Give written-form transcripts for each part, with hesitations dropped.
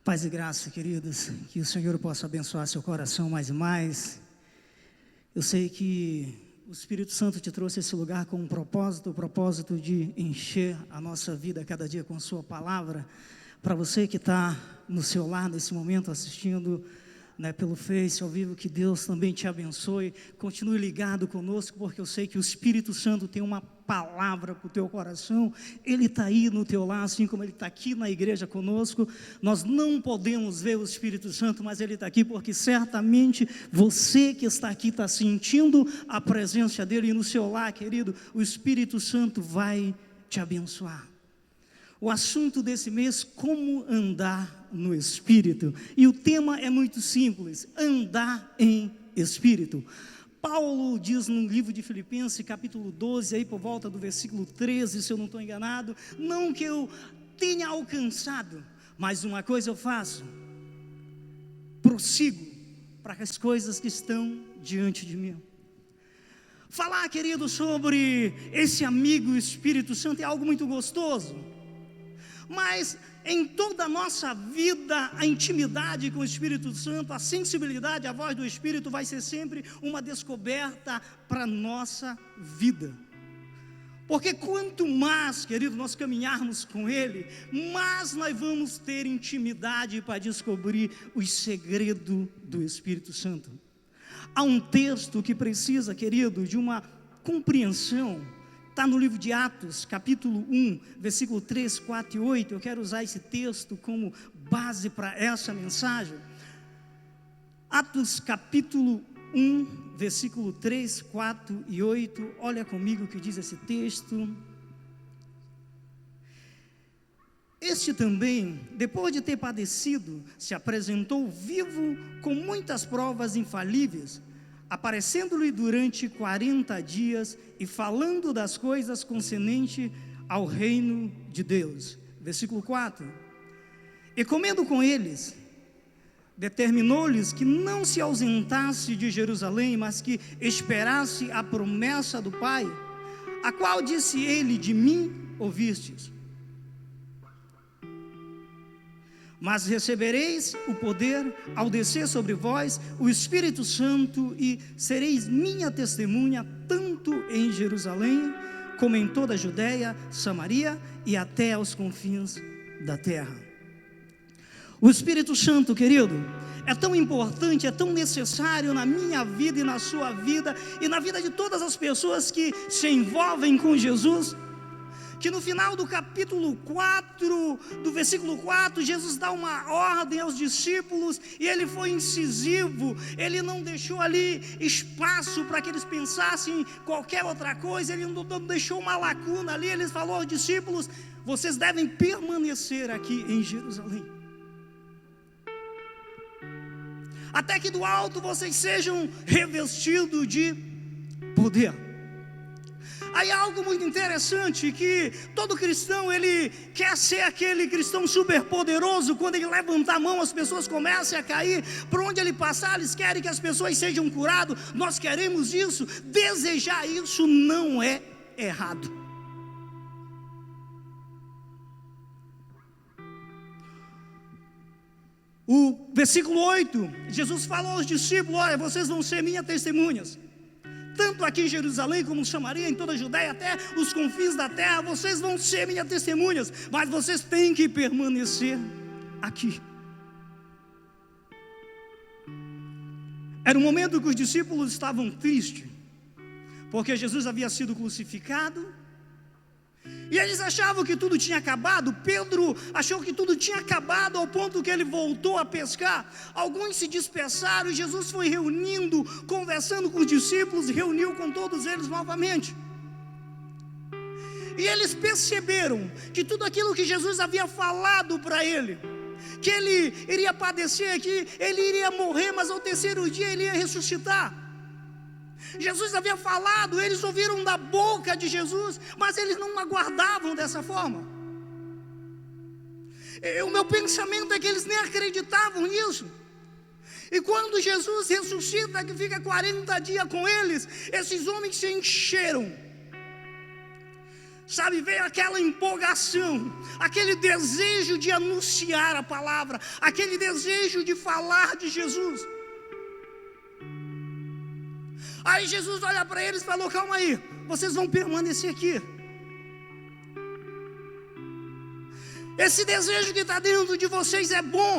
Paz e graça, queridos, que o Senhor possa abençoar seu coração mais e mais. Eu sei que o Espírito Santo te trouxe a esse lugar com um propósito, o propósito de encher a nossa vida cada dia com sua palavra. Para você que está no seu lar nesse momento assistindo, pelo Face, ao vivo, que Deus também te abençoe. Continue ligado conosco, porque eu sei que o Espírito Santo tem uma palavra para o teu coração. Ele está aí no teu lar, assim como Ele está aqui na igreja conosco. Nós não podemos ver o Espírito Santo, mas Ele está aqui, porque certamente você que está aqui está sentindo a presença dEle. E no seu lar, querido, o Espírito Santo vai te abençoar. O assunto desse mês, como andar no Espírito. E o tema é muito simples, andar em Espírito. Paulo diz no livro de Filipenses, capítulo 12, aí por volta do versículo 13, se eu não estou enganado, não que eu tenha alcançado, mas uma coisa eu faço, prossigo para as coisas que estão diante de mim. Falar, querido, sobre esse amigo Espírito Santo é algo muito gostoso. Mas em toda a nossa vida, a intimidade com o Espírito Santo, a sensibilidade à voz do Espírito vai ser sempre uma descoberta para a nossa vida. Porque quanto mais, querido, nós caminharmos com Ele, mais nós vamos ter intimidade para descobrir os segredos do Espírito Santo. Há um texto que precisa, querido, de uma compreensão. Está no livro de Atos, capítulo 1, versículo 3, 4 e 8. Eu quero usar esse texto como base para essa mensagem. Atos, capítulo 1, versículo 3, 4 e 8. Olha comigo o que diz esse texto. Este também, depois de ter padecido, se apresentou vivo com muitas provas infalíveis, aparecendo-lhe durante 40 dias e falando das coisas concernentes ao reino de Deus. Versículo 4. E comendo com eles, determinou-lhes que não se ausentasse de Jerusalém, mas que esperasse a promessa do Pai, a qual disse ele: de mim ouvistes. Mas recebereis o poder ao descer sobre vós o Espírito Santo, e sereis minha testemunha, tanto em Jerusalém, como em toda a Judeia, Samaria e até aos confins da terra. O Espírito Santo, querido, é tão importante, é tão necessário na minha vida e na sua vida, e na vida de todas as pessoas que se envolvem com Jesus, que no final do capítulo 4, do versículo 4, Jesus dá uma ordem aos discípulos, e ele foi incisivo, ele não deixou ali espaço para que eles pensassem em qualquer outra coisa, ele não deixou uma lacuna ali, ele falou aos discípulos: vocês devem permanecer aqui em Jerusalém, até que do alto vocês sejam revestidos de poder. Aí há algo muito interessante, que todo cristão, ele quer ser aquele cristão super poderoso. Quando ele levanta a mão, as pessoas começam a cair. Por onde ele passar, eles querem que as pessoas sejam curadas. Nós queremos isso. Desejar isso não é errado. O versículo 8, Jesus falou aos discípulos: olha, vocês vão ser minhas testemunhas, tanto aqui em Jerusalém como em Samaria, em toda a Judeia, até os confins da terra. Vocês vão ser minhas testemunhas, mas vocês têm que permanecer aqui. Era um momento que os discípulos estavam tristes, porque Jesus havia sido crucificado, e eles achavam que tudo tinha acabado. Pedro achou que tudo tinha acabado, ao ponto que ele voltou a pescar. Alguns se dispersaram, e Jesus foi reunindo, conversando com os discípulos, reuniu com todos eles novamente. E eles perceberam que tudo aquilo que Jesus havia falado para ele, que ele iria padecer, que ele iria morrer, mas ao terceiro dia ele ia ressuscitar. Jesus havia falado, eles ouviram da boca de Jesus, mas eles não aguardavam dessa forma. O meu pensamento é que eles nem acreditavam nisso. E quando Jesus ressuscita, que fica 40 dias com eles, esses homens se encheram Sabe, veio aquela empolgação, aquele desejo de anunciar a palavra, aquele desejo de falar de Jesus. Aí Jesus olha para eles e falou: calma aí, vocês vão permanecer aqui. Esse desejo que está dentro de vocês é bom,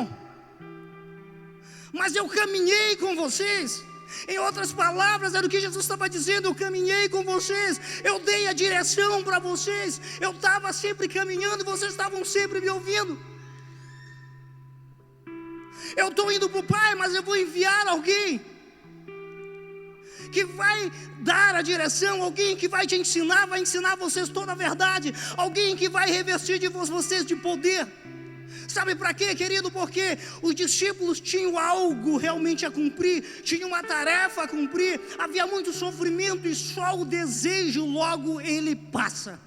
mas eu caminhei com vocês. Em outras palavras, era o que Jesus estava dizendo: eu caminhei com vocês, eu dei a direção para vocês, eu estava sempre caminhando e vocês estavam sempre me ouvindo. Eu estou indo para o Pai, mas eu vou enviar alguém que vai dar a direção, alguém que vai te ensinar, vai ensinar vocês toda a verdade, alguém que vai revestir de vocês de poder. Sabe para quê, querido? Porque os discípulos tinham algo realmente a cumprir, tinham uma tarefa a cumprir, havia muito sofrimento e só o desejo logo ele passa.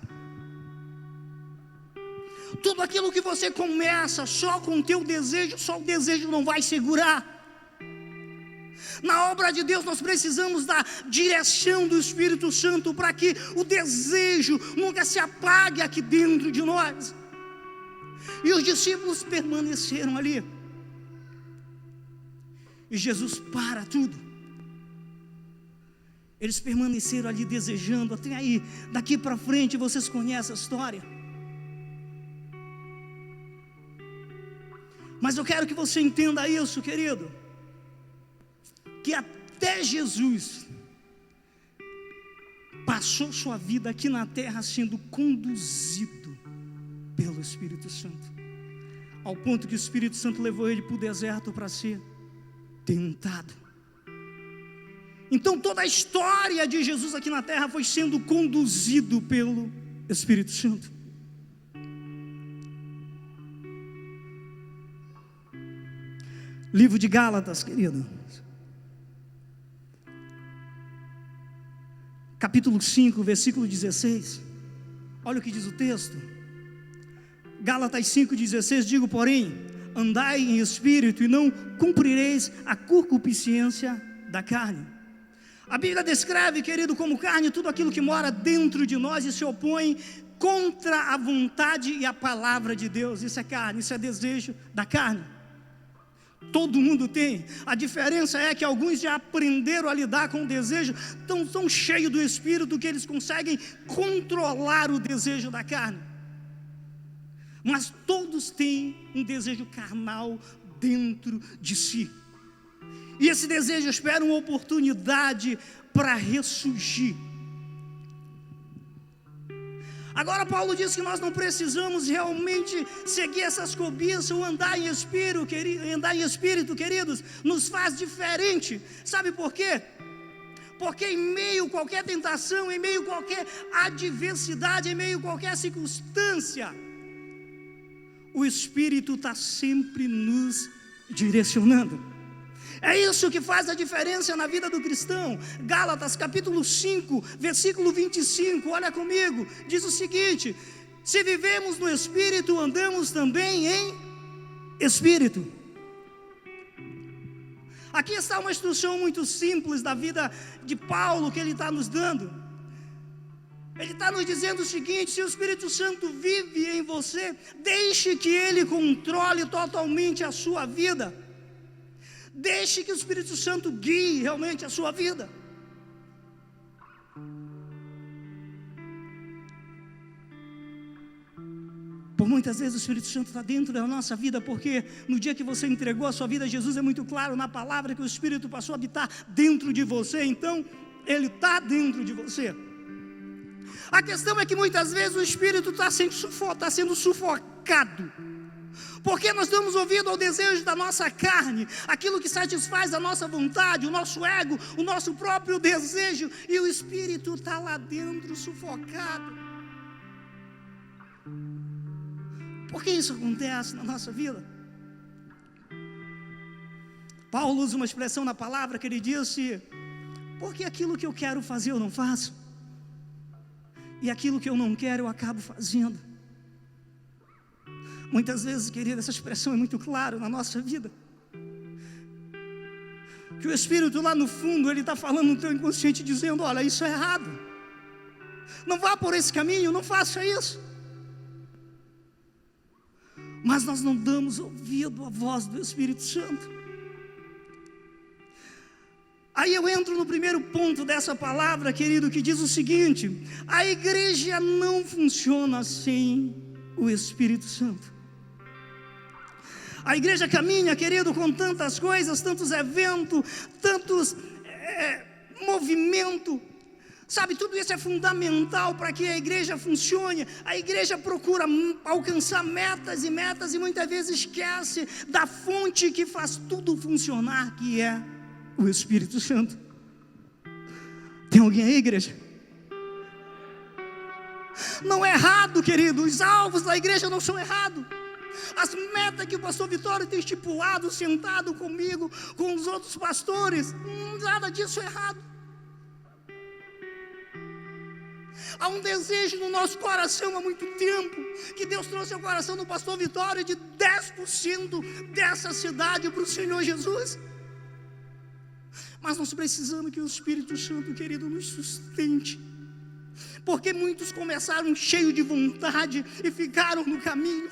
Tudo aquilo que você começa só com o teu desejo, só o desejo não vai segurar. Na obra de Deus nós precisamos da direção do Espírito Santo para que o desejo nunca se apague aqui dentro de nós. E os discípulos permaneceram ali. E Jesus para tudo. Eles permaneceram ali desejando, até aí, daqui para frente vocês conhecem a história. Mas eu quero que você entenda isso, querido, que até Jesus passou sua vida aqui na terra sendo conduzido pelo Espírito Santo, ao ponto que o Espírito Santo levou ele para o deserto para ser tentado. Então toda a história de Jesus aqui na terra foi sendo conduzido pelo Espírito Santo. Livro de Gálatas, querido, capítulo 5, versículo 16, olha o que diz o texto. Gálatas 5,16, digo, porém, andai em espírito e não cumprireis a concupiscência da carne. A Bíblia descreve, querido, como carne tudo aquilo que mora dentro de nós e se opõe contra a vontade e a palavra de Deus. Isso é carne, isso é desejo da carne. Todo mundo tem. A diferença é que alguns já aprenderam a lidar com o desejo, tão cheios do Espírito que eles conseguem controlar o desejo da carne. Mas todos têm um desejo carnal dentro de si. E esse desejo espera uma oportunidade para ressurgir. Agora Paulo diz que nós não precisamos realmente seguir essas cobiças ou andar em espírito, queridos, nos faz diferente. Sabe por quê? Porque em meio a qualquer tentação, em meio a qualquer adversidade, em meio a qualquer circunstância, o Espírito está sempre nos direcionando. É isso que faz a diferença na vida do cristão. Gálatas capítulo 5, versículo 25, olha comigo, diz o seguinte: se vivemos no Espírito, andamos também em Espírito. Aqui está uma instrução muito simples da vida de Paulo que ele está nos dando. Ele está nos dizendo o seguinte: se o Espírito Santo vive em você, deixe que Ele controle totalmente a sua vida. Deixe que o Espírito Santo guie realmente a sua vida. Por muitas vezes o Espírito Santo está dentro da nossa vida, porque no dia que você entregou a sua vida a Jesus, é muito claro na palavra que o Espírito passou a habitar dentro de você. Então, Ele está dentro de você. A questão é que muitas vezes o Espírito está sendo sufocado, porque nós damos ouvido ao desejo da nossa carne, aquilo que satisfaz a nossa vontade, o nosso ego, o nosso próprio desejo, e o Espírito está lá dentro sufocado. Por que isso acontece na nossa vida? Paulo usa uma expressão na palavra que ele disse: porque aquilo que eu quero fazer eu não faço, e aquilo que eu não quero eu acabo fazendo. Muitas vezes, querida, essa expressão é muito clara na nossa vida, que o Espírito lá no fundo, ele está falando no teu inconsciente, dizendo: olha, isso é errado, Não vá por esse caminho, não faça isso. Mas nós não damos ouvido à voz do Espírito Santo. Aí eu entro no primeiro ponto dessa palavra, querido, que diz o seguinte: a igreja não funciona sem o Espírito Santo. A igreja caminha, querido, com tantas coisas, tantos eventos, tantos movimento. Sabe, tudo isso é fundamental para que a igreja funcione. A igreja procura alcançar metas e muitas vezes esquece da fonte que faz tudo funcionar, que é o Espírito Santo. Tem alguém aí, igreja? Não é errado, querido, os alvos da igreja não são errados. As metas que o pastor Vitório tem estipulado, sentado comigo, com os outros pastores, nada disso é errado. Há um desejo no nosso coração há muito tempo, que Deus trouxe ao coração do pastor Vitório, de 10% dessa cidade para o Senhor Jesus. Mas nós precisamos que o Espírito Santo, querido, nos sustente. Porque muitos começaram cheios de vontade e ficaram no caminho.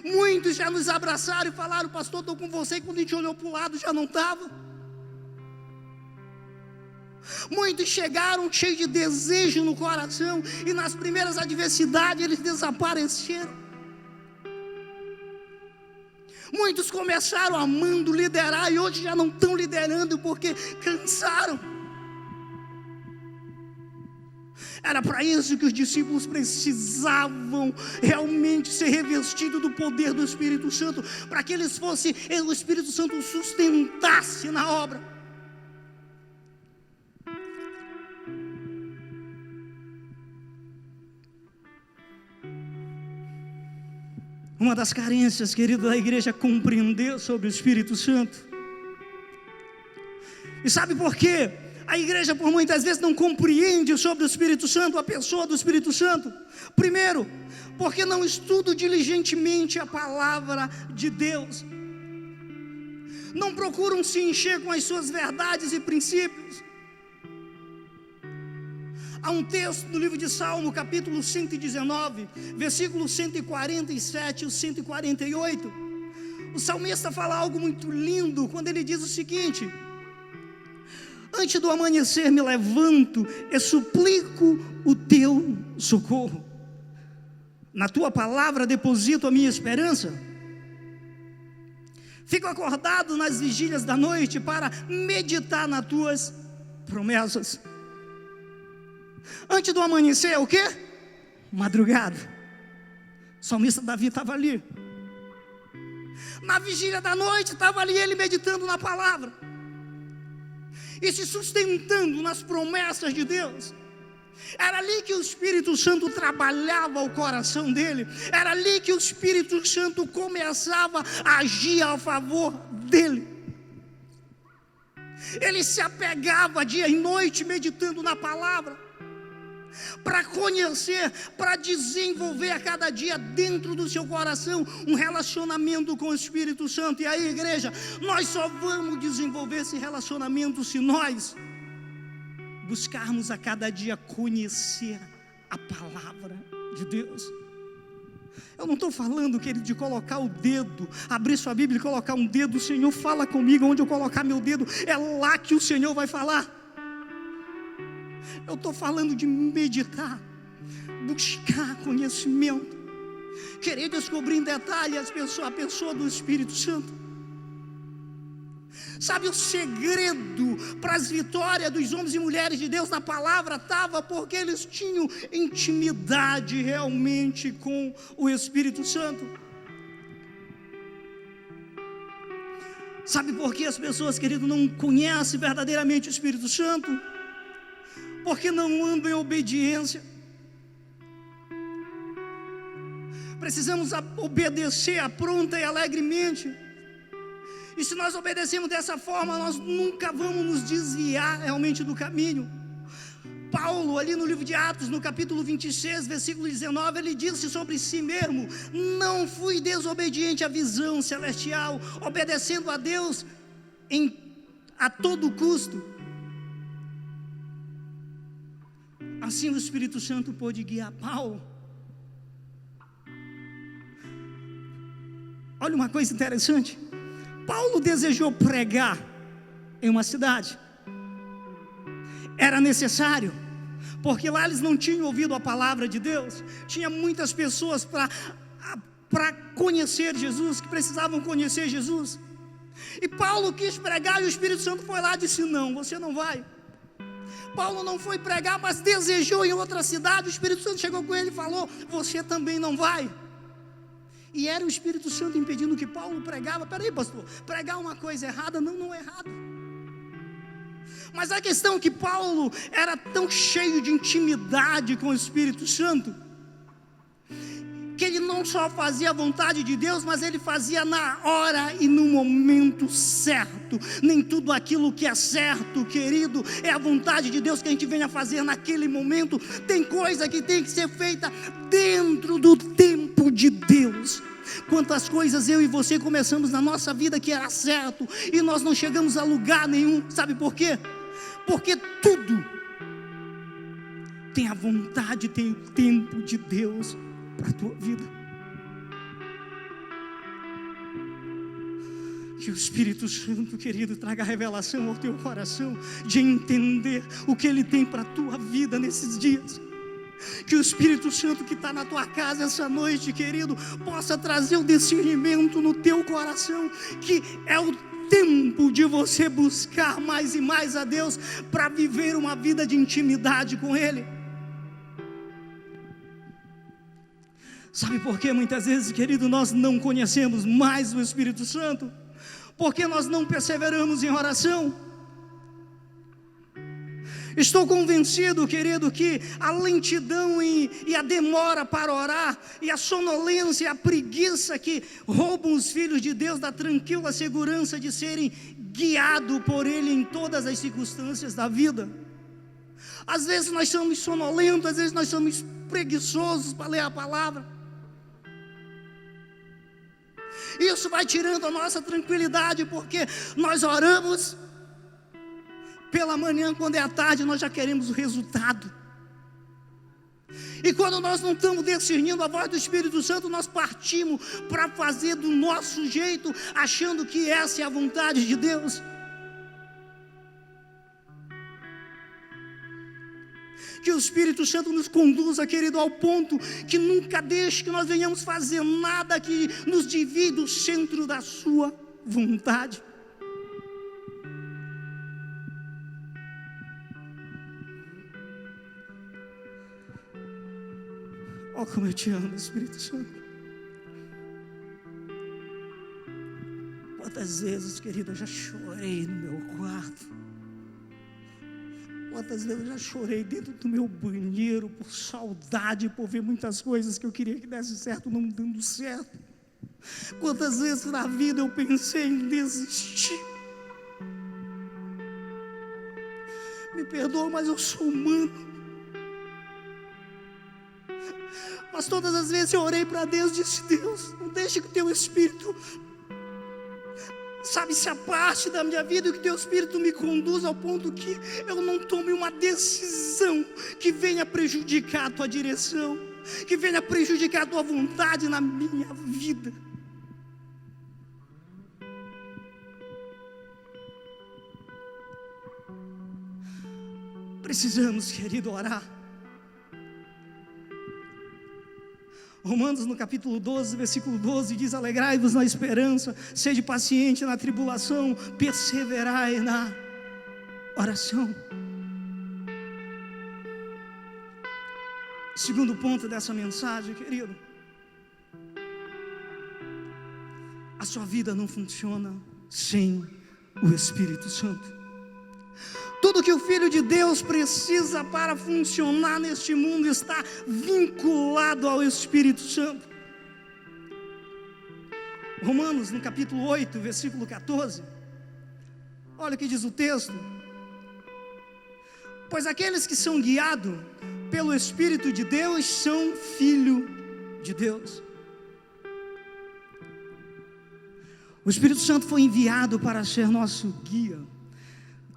Muitos já nos abraçaram e falaram: pastor, estou com você, e quando a gente olhou para o lado já não estava. Muitos chegaram cheios de desejo no coração, e nas primeiras adversidades eles desapareceram. Muitos começaram amando liderar e hoje já não estão liderando porque cansaram. Era para isso que os discípulos precisavam realmente ser revestidos do poder do Espírito Santo, para que eles fossem, o Espírito Santo sustentasse na obra. Uma das carências, querido, da igreja é compreender sobre o Espírito Santo. E sabe por quê? A igreja por muitas vezes não compreende sobre o Espírito Santo, a pessoa do Espírito Santo. Primeiro, porque não estuda diligentemente a palavra de Deus. Não procuram se encher com as suas verdades e princípios. Há um texto no livro de Salmo, capítulo 119, versículos 147 e 148. O salmista fala algo muito lindo quando ele diz o seguinte: antes do amanhecer me levanto e suplico o teu socorro. Na tua palavra deposito a minha esperança. Fico acordado nas vigílias da noite para meditar nas tuas promessas. Antes do amanhecer é o quê? Madrugada. O salmista Davi estava ali. Na vigília da noite estava ali ele meditando na palavra e se sustentando nas promessas de Deus. Era ali que o Espírito Santo trabalhava o coração dele. Era ali que o Espírito Santo começava a agir a favor dele. Ele se apegava dia e noite meditando na palavra, para conhecer, para desenvolver a cada dia dentro do seu coração um relacionamento com o Espírito Santo. E aí, igreja, nós só vamos desenvolver esse relacionamento se nós buscarmos a cada dia conhecer a palavra de Deus. Eu não estou falando, querido, de colocar o dedo, abrir sua Bíblia e colocar um dedo. O Senhor fala comigo, onde eu colocar meu dedo, é lá que o Senhor vai falar. Eu estou falando de meditar, buscar conhecimento, querer descobrir em detalhe a pessoa do Espírito Santo. Sabe, o segredo para as vitórias dos homens e mulheres de Deus na palavra estava porque eles tinham intimidade realmente com o Espírito Santo. Sabe por que as pessoas, querido, não conhecem verdadeiramente o Espírito Santo? Porque não andam em obediência. Precisamos obedecer pronta e alegremente. E se nós obedecemos dessa forma, nós nunca vamos nos desviar realmente do caminho. Paulo, ali no livro de Atos, no capítulo 26, versículo 19, ele disse sobre si mesmo: não fui desobediente à visão celestial, obedecendo a Deus a todo custo. A assim o Espírito Santo pôde guiar Paulo. Olha uma coisa interessante, Paulo desejou pregar em uma cidade, era necessário, porque lá eles não tinham ouvido a palavra de Deus, tinha muitas pessoas para conhecer Jesus, que precisavam conhecer Jesus, e Paulo quis pregar e o Espírito Santo foi lá e disse: não, você não vai. Paulo não foi pregar, mas desejou em outra cidade, o Espírito Santo chegou com ele e falou: você também não vai. E era o Espírito Santo impedindo que Paulo pregava. Peraí, pastor, pregar uma coisa errada? Não é errado. Mas a questão é que Paulo era tão cheio de intimidade com o Espírito Santo, que ele não só fazia a vontade de Deus, mas ele fazia na hora e no momento certo. Nem tudo aquilo que é certo, querido, é a vontade de Deus que a gente venha fazer naquele momento. Tem coisa que tem que ser feita dentro do tempo de Deus. Quantas coisas eu e você começamos na nossa vida que era certo, e nós não chegamos a lugar nenhum. Sabe por quê? Porque tudo tem a vontade, tem o tempo de Deus para a tua vida. Que o Espírito Santo, querido, traga revelação ao teu coração, de entender o que Ele tem para a tua vida nesses dias. Que o Espírito Santo que está na tua casa essa noite, querido, possa trazer o discernimento no teu coração, que é o tempo de você buscar mais e mais a Deus, para viver uma vida de intimidade com Ele. Sabe por que muitas vezes, querido, nós não conhecemos mais o Espírito Santo? Porque nós não perseveramos em oração. Estou convencido, querido, que a lentidão e a demora para orar, e a sonolência e a preguiça que roubam os filhos de Deus da tranquila segurança de serem guiados por Ele em todas as circunstâncias da vida. Às vezes nós somos sonolentos, às vezes nós somos preguiçosos para ler a palavra. Isso vai tirando a nossa tranquilidade, porque nós oramos pela manhã, quando é à tarde nós já queremos o resultado. E quando nós não estamos discernindo a voz do Espírito Santo, nós partimos para fazer do nosso jeito, achando que essa é a vontade de Deus. Que o Espírito Santo nos conduza, querido, ao ponto que nunca deixe que nós venhamos fazer nada que nos desvie do centro da sua vontade. Oh, como eu te amo, Espírito Santo. Quantas vezes, querido, eu já chorei no meu quarto. Quantas vezes eu já chorei dentro do meu banheiro, por saudade, por ver muitas coisas que eu queria que desse certo, não dando certo. Quantas vezes na vida eu pensei em desistir. Me perdoa, mas eu sou humano. Mas todas as vezes eu orei para Deus, disse: Deus, não deixe que o teu Espírito, sabe, se aparte da minha vida, e que o teu Espírito me conduza ao ponto que eu não tome uma decisão que venha prejudicar a tua direção, que venha prejudicar a tua vontade na minha vida. Precisamos, querido, orar. Romanos no capítulo 12, versículo 12 diz: alegrai-vos na esperança, sede paciente na tribulação, perseverai na oração. Segundo ponto dessa mensagem, querido, a sua vida não funciona sem o Espírito Santo. Tudo que o Filho de Deus precisa para funcionar neste mundo está vinculado ao Espírito Santo. Romanos, no capítulo 8, versículo 14. Olha o que diz o texto: pois aqueles que são guiados pelo Espírito de Deus são filhos de Deus. O Espírito Santo foi enviado para ser nosso guia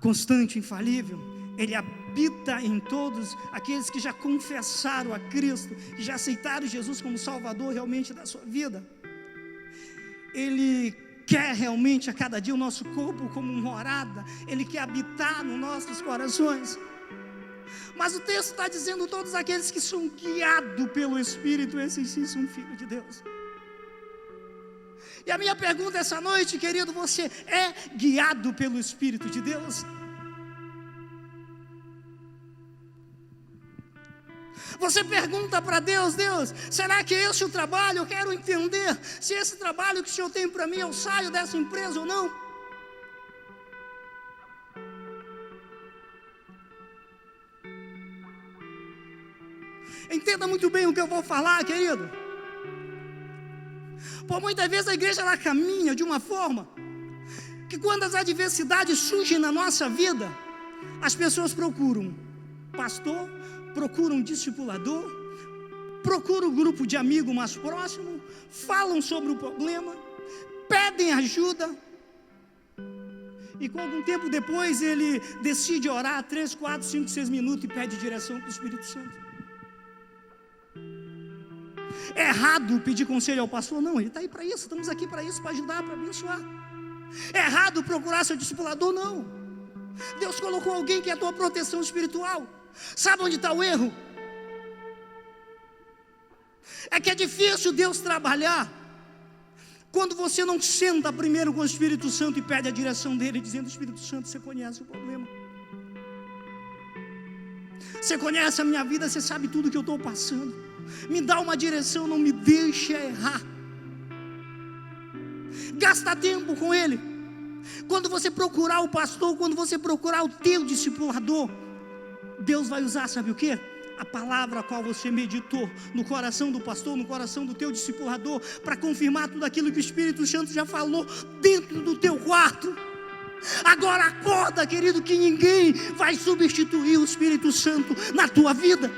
constante, infalível. Ele habita em todos aqueles que já confessaram a Cristo, que já aceitaram Jesus como Salvador realmente da sua vida. Ele quer realmente a cada dia o nosso corpo como morada, Ele quer habitar nos nossos corações. Mas o texto está dizendo todos aqueles que são guiados pelo Espírito, esses sim são filhos de Deus. E a minha pergunta essa noite, querido, você é guiado pelo Espírito de Deus? Você pergunta para Deus: Deus, será que esse é o trabalho? Eu quero entender se esse trabalho que o Senhor tem para mim, eu saio dessa empresa ou não. Entenda muito bem o que eu vou falar, querido. Por muitas vezes a igreja ela caminha de uma forma que quando as adversidades surgem na nossa vida, as pessoas procuram pastor, procuram discipulador, procuram um grupo de amigos mais próximo, falam sobre o problema, pedem ajuda, e com algum tempo depois ele decide orar 3, 4, 5, 6 minutos e pede direção para o Espírito Santo. É errado pedir conselho ao pastor? Não, ele está aí para isso, estamos aqui para isso, para ajudar, para abençoar. É errado procurar seu discipulador? Não. Deus colocou alguém que é a tua proteção espiritual. Sabe onde está o erro? É que é difícil Deus trabalhar quando você não senta primeiro com o Espírito Santo e pede a direção dele, dizendo: Espírito Santo, você conhece o problema, você conhece a minha vida, você sabe tudo que eu estou passando, me dá uma direção, não me deixe errar. Gasta tempo com ele. Quando você procurar o pastor, quando você procurar o teu discipulador, Deus vai usar, sabe o que? A palavra a qual você meditou no coração do pastor, no coração do teu discipulador, para confirmar tudo aquilo que o Espírito Santo já falou dentro do teu quarto. Agora acorda, querido, que ninguém vai substituir o Espírito Santo na tua vida.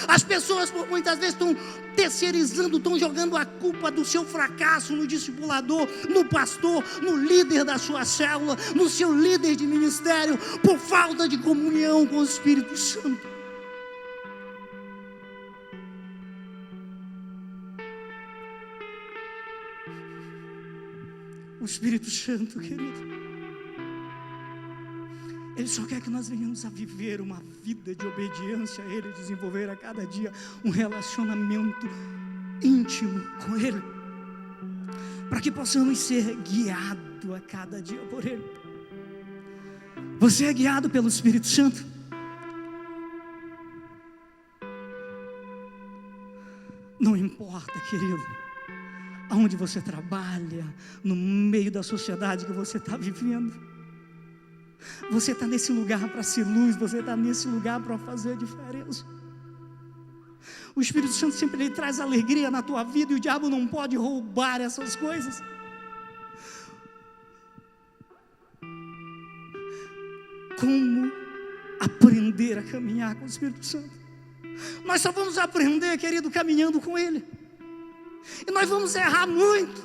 As pessoas por muitas vezes estão terceirizando, estão jogando a culpa do seu fracasso no discipulador, no pastor, no líder da sua célula, no seu líder de ministério, por falta de comunhão com o Espírito Santo. O Espírito Santo, querido, Ele só quer que nós venhamos a viver uma vida de obediência a Ele, desenvolver a cada dia um relacionamento íntimo com Ele, para que possamos ser guiados a cada dia por Ele. Você é guiado pelo Espírito Santo? Não importa, querido, aonde você trabalha, no meio da sociedade que você está vivendo, você está nesse lugar para ser luz, você está nesse lugar para fazer a diferença. O Espírito Santo sempre ele traz alegria na tua vida, e o diabo não pode roubar essas coisas. Como aprender a caminhar com o Espírito Santo? Nós só vamos aprender, querido, caminhando com Ele. E nós vamos errar muito,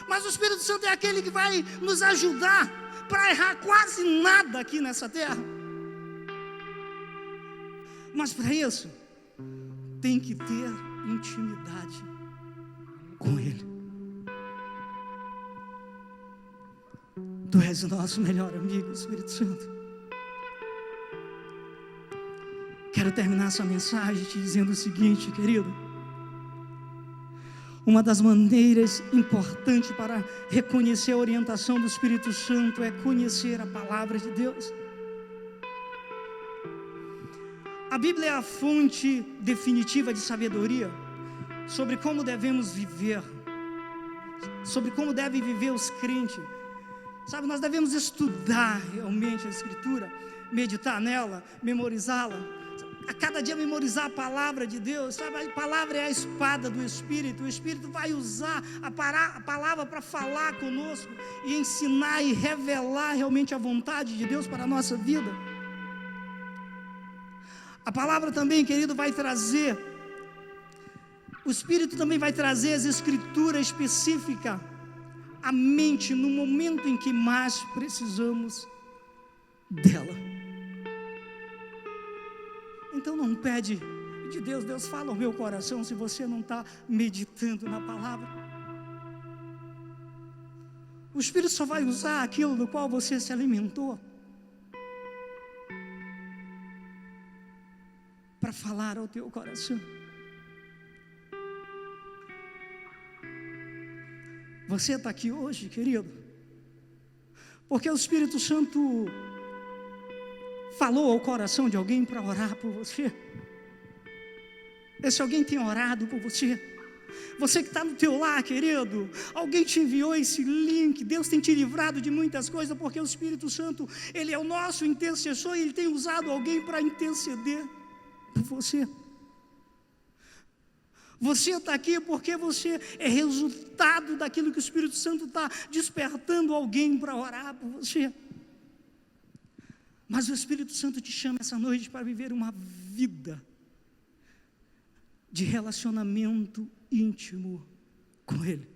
mas o Espírito Santo é aquele que vai nos ajudar para errar quase nada aqui nessa terra. Mas para isso tem que ter intimidade com Ele. Tu és o nosso melhor amigo, Espírito Santo. Quero terminar essa mensagem te dizendo o seguinte, querido: uma das maneiras importantes para reconhecer a orientação do Espírito Santo é conhecer a palavra de Deus. A Bíblia é a fonte definitiva de sabedoria sobre como devemos viver, sobre como devem viver os crentes. Sabe, nós devemos estudar realmente a Escritura, meditar nela, memorizá-la. A cada dia memorizar a palavra de Deus, sabe? A palavra é a espada do Espírito. O Espírito vai usar a palavra para falar conosco e ensinar e revelar realmente a vontade de Deus para a nossa vida. A palavra também, querido, vai trazer, o Espírito também vai trazer as Escrituras específicas a mente no momento em que mais precisamos dela. Então não pede de Deus, Deus fala ao meu coração, se você não está meditando na palavra. O Espírito só vai usar aquilo do qual você se alimentou para falar ao teu coração. Você está aqui hoje, querido, porque o Espírito Santo falou ao coração de alguém para orar por você. Esse alguém tem orado por você. Você que está no teu lar, querido, alguém te enviou esse link. Deus tem te livrado de muitas coisas, porque o Espírito Santo, Ele é o nosso intercessor, e Ele tem usado alguém para interceder por você. Você está aqui porque você é resultado daquilo que o Espírito Santo está despertando alguém para orar por você. Mas o Espírito Santo te chama essa noite para viver uma vida de relacionamento íntimo com Ele.